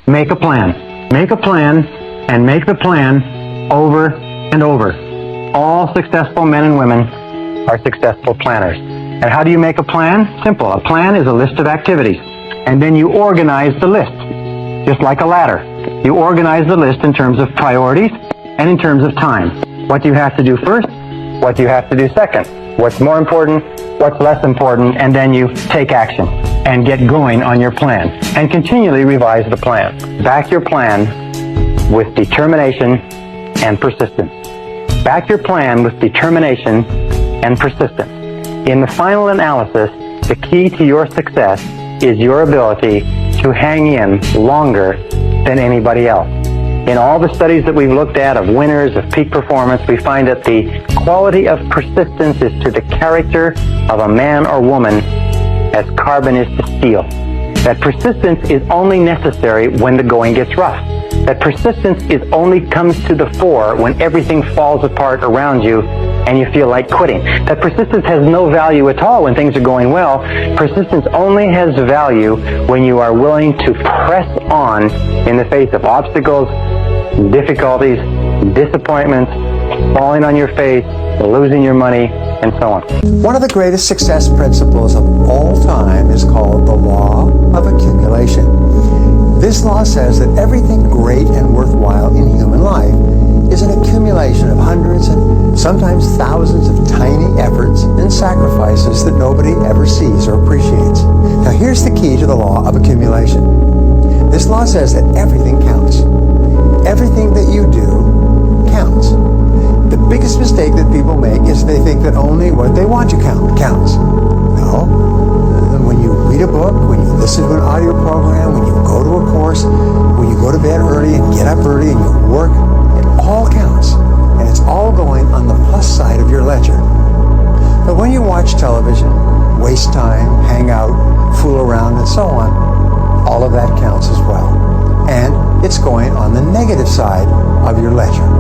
Make a plan. Make a plan and make the plan over and over. All successful men and women are successful planners. And how do you make a plan? Simple. A plan is a list of activities. And then you organize the list, just like a ladder. You organize the list in terms of priorities and in terms of time. What do you have to do first? What do you have to do second? What's more important? What's less important? And then you take action and get going on your plan and continually revise the plan. Back your plan with determination and persistence. Back your plan with determination and persistence. In the final analysis, the key to your success is your ability to hang in longer than anybody else. In all the studies that we've looked at of winners, of peak performance, we find that the quality of persistence is to the character of a man or woman as carbon is to steel. That persistence is only necessary when the going gets rough. That persistence only comes to the fore when everything falls apart around you and you feel like quitting. That persistence has no value at all when things are going well. Persistence only has value when you are willing to press on in the face of obstacles, difficulties, disappointments, falling on your face, losing your money, and so on. One of the greatest success principles of all time is called the law of accumulation. This law says that everything great and worthwhile in human life is an accumulation of hundreds and sometimes thousands of tiny efforts and sacrifices that nobody ever sees or appreciates. Now here's the key to the law of accumulation. This law says that everything counts. Everything that you do counts. The biggest mistake that people make is they think that only what they want to count counts. No. When you read a book, when you listen to an audio program, when you go to a course, when you go to bed early and get up early and you work, it all counts. And it's all going on the plus side of your ledger. But when you watch television, waste time, hang out, fool around, and so on, all of that counts as well. And it's going on the negative side of your ledger.